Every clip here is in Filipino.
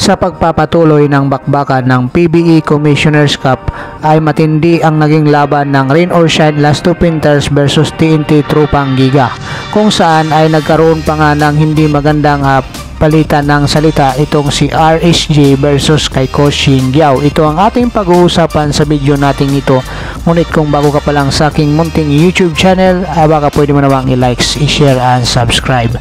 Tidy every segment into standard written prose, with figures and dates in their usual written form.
Sa pagpapatuloy ng bakbakan ng PBE Commissioner's Cup ay matindi ang naging laban ng Rain or Shine Last Two Painters versus TNT Tropang Giga, kung saan ay nagkaroon pa nga ng hindi magandang palitan ng salita itong si RSG versus kay Coach Shingyao. Ito ang ating pag-uusapan sa video natin ito. Ngunit kung bago ka pa lang sa aking munting YouTube channel, baka pwede mo namang i-likes, i-share and subscribe.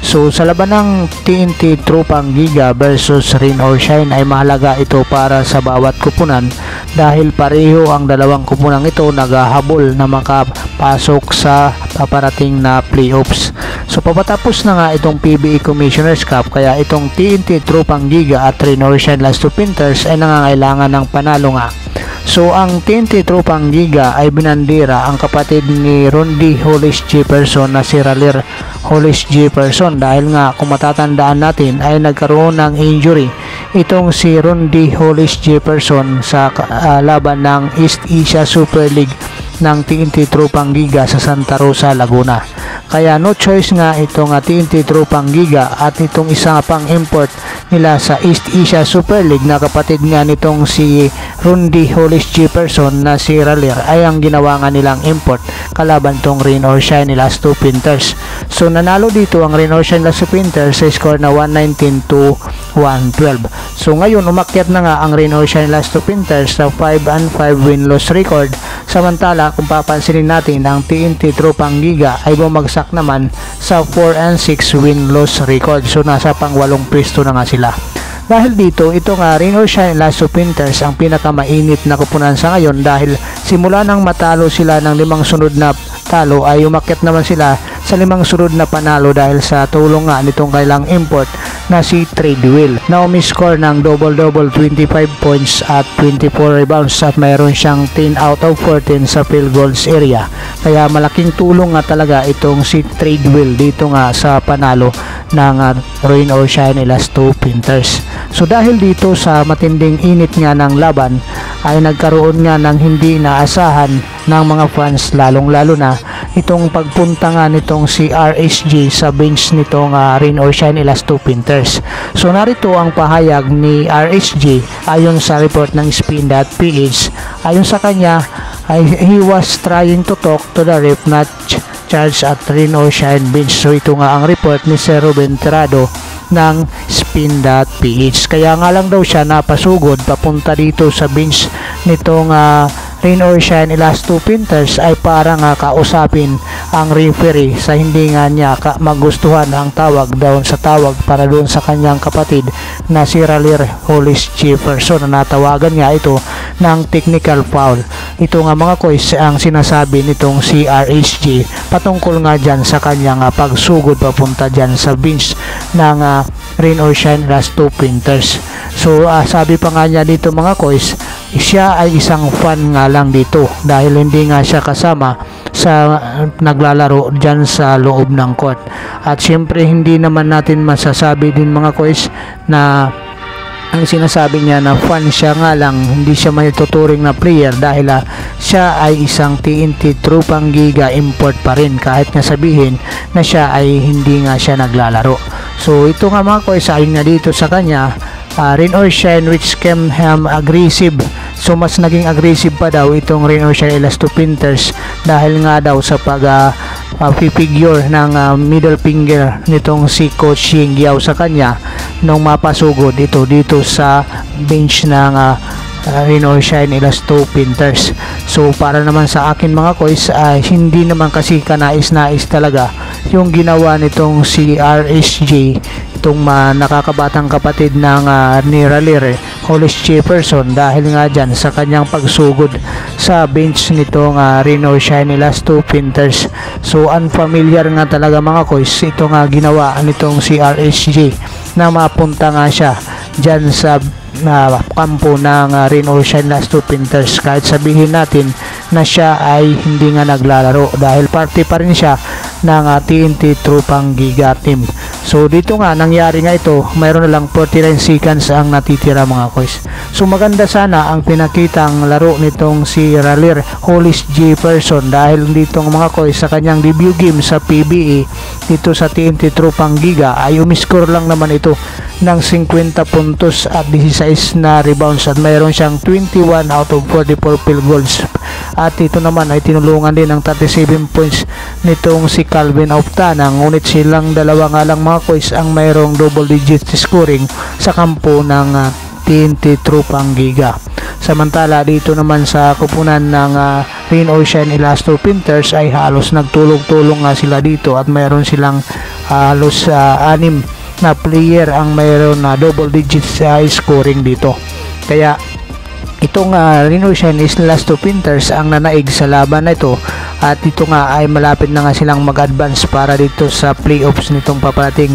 So sa laban ng TNT Tropang Giga versus Rain or Shine ay mahalaga ito para sa bawat kupunan dahil pareho ang dalawang kupunang ito naghahabol na makapasok sa paparating na playoffs. So papatapos na nga itong PBE Commissioner's Cup, kaya itong TNT Tropang Giga at Rain or Shine Last Two Painters ay nangangailangan ng panalo nga. So ang TNT Tropang Giga ay binandira ang kapatid ni Rondy Hollis Jefferson na si Ralir Hollis Jefferson dahil nga kung matatandaan natin ay nagkaroon ng injury itong si Rondy Hollis Jefferson sa laban ng East Asia Super League ng TNT Tropang Giga sa Santa Rosa, Laguna. Kaya no choice nga itong TNT Tropang Giga at itong isa pang import nila sa East Asia Super League na kapatid nga nitong si Rondy Hollis Jefferson na si Ralir ay ang ginawa nga nilang import kalaban tong Rain or Shine Last Two Painters. So nanalo dito ang Rain or Shine Last Two Painters sa score na 119 to 112. So ngayon umakyat na nga ang Rain or Shine Last Two Painters sa 5-5 win-loss record. Samantala kung papansinin natin ang TNT Tropang Giga ay bumagsak naman sa 4-6 win-loss record. So nasa pang 8 pwesto na nga sila. Dahil dito, ito nga Rain or Shine Last Two Painters ang pinakamainit na kupunan sa ngayon dahil simula nang matalo sila ng 5 sunod na talo ay umakyat naman sila sa 5 sunod na panalo dahil sa tulong nga nitong kailang import na si Tradewell na umiscore ng double-double 25 points at 24 rebounds at mayroon siyang 10 out of 14 sa field goals area. Kaya malaking tulong nga talaga itong si Tradewell dito nga sa panalo ng Rain or Shine Last Two Painters. So dahil dito sa matinding init nga ng laban ay nagkaroon nga ng hindi inaasahan ng mga fans, lalong-lalo na itong pagpunta nga nitong si RSG sa bench nitong Rain or Shine Last Two Painters. So narito ang pahayag ni RSG ayon sa report ng Spin.ph. Ayon sa kanya, he was trying to talk to the ref not charge at Rain or Shine bench. So ito nga ang report ni Sir Ruben Tirado ng Spin.ph. Kaya nga lang daw siya napasugod papunta dito sa bench nitong Rain or Shine Last Two Painters ay parang kausapin ang referee sa hindi nga niya magustuhan ang tawag doon sa tawag para doon sa kanyang kapatid na si Ralir Hollis Jefferson na natawagan nga ito ng technical foul. Ito nga mga koys ang sinasabi nitong si RSG patungkol nga dyan sa kanyang pagsugod papunta dyan sa bench ng Rain or Shine Last Two Painters. So sabi pa nga niya dito mga koys, siya ay isang fan nga lang dito dahil hindi nga siya kasama sa naglalaro dyan sa loob ng court. At syempre hindi naman natin masasabi din mga koys na ang sinasabi niya na fan siya nga lang, hindi siya may tuturing na player dahil siya ay isang TNT Tropang Giga import pa rin kahit nga sabihin na siya ay hindi nga siya naglalaro. So ito nga mga koys, ayon nga dito sa kanya, Rain or Shine which came aggressive. So mas naging aggressive pa daw itong Rain or Shine Last Two Painters dahil nga daw sa pag-figure ng middle finger nitong si Coach Shingyao sa kanya nung mapasugod ito dito sa bench ng Rain or Shine Last Two Painters. So para naman sa akin mga koys, hindi naman kasi kanais-nais talaga yung ginawa nitong si RSG, itong nakakabatang kapatid ng ni Ralir Hollis Jefferson dahil nga dyan sa kanyang pagsugod sa bench nitong Rain or Shine Last Two Painters. So unfamiliar nga talaga mga koys ito nga ginawa nitong si RSG na mapunta nga siya dyan sa kampo ng Rain or Shine Last Two Painters kahit sabihin natin na siya ay hindi nga naglalaro dahil party pa rin siya ng TNT Tropang Giga team. So dito nga nangyari nga ito, mayroon na lang 49 seconds ang natitira mga koys. So maganda sana ang pinakitang laro nitong si Ralir Hollis Jefferson dahil dito mga koys sa kanyang debut game sa PBE dito sa TNT Tropang Giga ay umiscore lang naman ito ng 50 puntos at 16 na rebounds at mayroon siyang 21 out of 44 field goals. At ito naman ay tinulungan din ng 37 points nitong si Calvin Auftana, ngunit silang dalawa nga lang mga koys ang mayroong double digit scoring sa kampo ng TNT Tropang Giga. Samantala dito naman sa kupunan ng Rain or Shine Elasto Panthers ay halos nagtulong-tulong nga sila dito at mayroon silang halos 6 na player ang mayroon na double digits scoring dito. Kaya itong Rain or Shine Elasto Panthers ang nanaig sa laban na ito at ito nga ay malapit na nga silang mag-advance para dito sa playoffs nitong paparating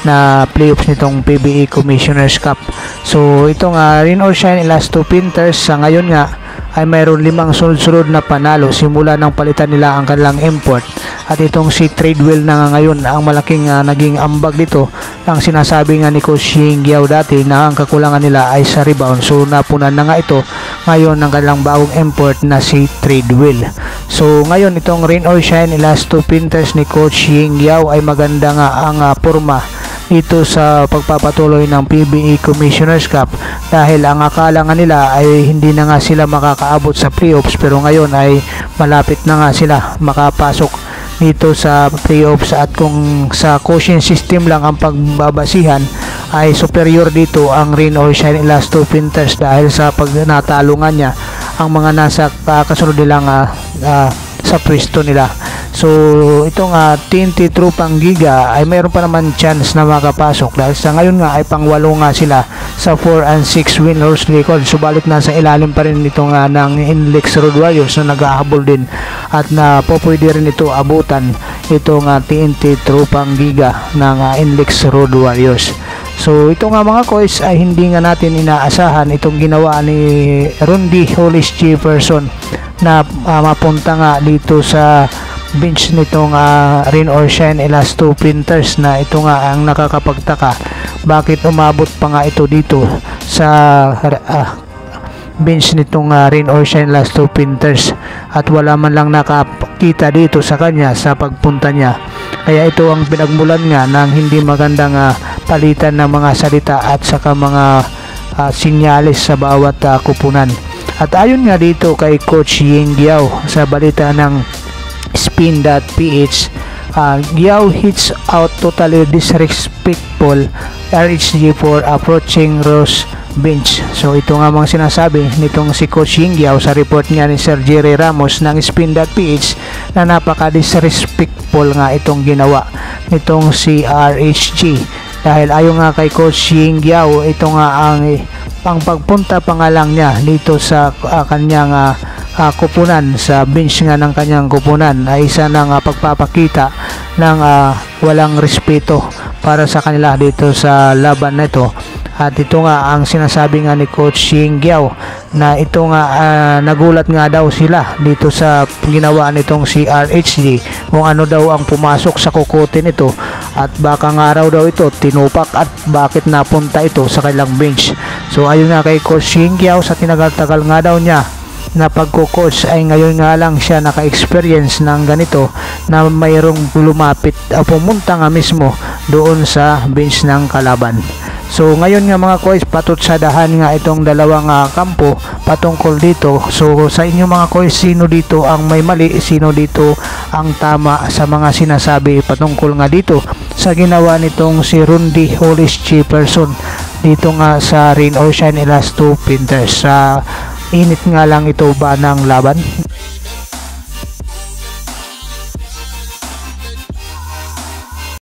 na playoffs nitong PBA Commissioner's Cup. So itong Rain or Shine Elasto Panthers sa ngayon nga ay mayroon 5 sunod-sunod na panalo simula ng palitan nila ang kanilang import. At itong si Tradewell na nga ngayon ang malaking naging ambag dito. Ang sinasabi nga ni Coach Ying Giao dati na ang kakulangan nila ay sa rebound. So napunan na nga ito ngayon ng kanilang bagong import na si Tradewell. So ngayon itong Rain or Shine Elasto Panthers ni Coach Ying Giao ay maganda nga ang forma ito sa pagpapatuloy ng PBA Commissioner's Cup dahil ang akala nga nila ay hindi na nga sila makakaabot sa playoffs, pero ngayon ay malapit na nga sila makapasok dito sa playoffs. At kung sa coaching system lang ang pagbabasihan ay superior dito ang Rain or Shine Elasto Panthers dahil sa pag natalungan niya ang mga nasa kasunod nilang sa pwesto nila. So itong TNT Tropang Giga ay mayroon pa naman chance na makapasok dahil sa ngayon nga ay pang-8 nga sila sa 4-6 winners record. Subalit nasa ilalim pa rin itong ng Inlex Road Warriors na nag-ahabol din at na pwede rin ito abutan itong TNT Tropang Giga ng Inlex Road Warriors. So ito nga mga koys ay hindi nga natin inaasahan itong ginawa ni Rudy Hollis Jefferson na mapunta nga dito sa bench nitong Rain or Shine Elasto Panthers na ito nga ang nakakapagtaka. Bakit umabot pa nga ito dito sa bench nitong Rain or Shine Elasto Panthers at wala man lang nakakita dito sa kanya sa pagpunta niya. Kaya ito ang pinagmulan nga ng hindi magandang palitan ng mga salita at saka mga sinyalis sa bawat kupunan. At ayon nga dito kay Coach Ying Giao sa balita ng Spin.ph, Giao hits out totally disrespectful RHG for approaching Rose bench. So ito nga mga sinasabi nitong si Coach Ying Giao sa report niya ni Sir Jerry Ramos ng Spin.ph na napaka-disrespectful nga itong ginawa nitong si RHG dahil ayon nga kay Coach Ying Giao ito nga ang pagpunta pa nga lang niya dito sa kanyang kupunan, sa bench nga ng kanyang kupunan ay isa ng pagpapakita ng walang respeto para sa kanila dito sa laban na ito. At ito nga ang sinasabi nga ni Coach Ying Giao na ito nga nagulat nga daw sila dito sa ginawa nitong si RHG kung ano daw ang pumasok sa kukote nito at baka nga raw daw ito tinupak at bakit napunta ito sa kailang bench. So ayun nga kay Coach Ying Giao sa tinagal-tagal nga daw niya na pagko-coach ay ngayon nga lang siya naka-experience ng ganito na mayroong lumapit pumunta nga mismo doon sa bench ng kalaban. So ngayon nga mga koys, patutsadahan nga itong dalawang kampo patungkol dito. So sa inyo mga koys, sino dito ang may mali, sino dito ang tama sa mga sinasabi patungkol nga dito sa ginawa nitong si Rudy Hollis Jefferson dito nga sa Rain or Shine Elasto Panthers. Sa init nga lang ito ba ng laban?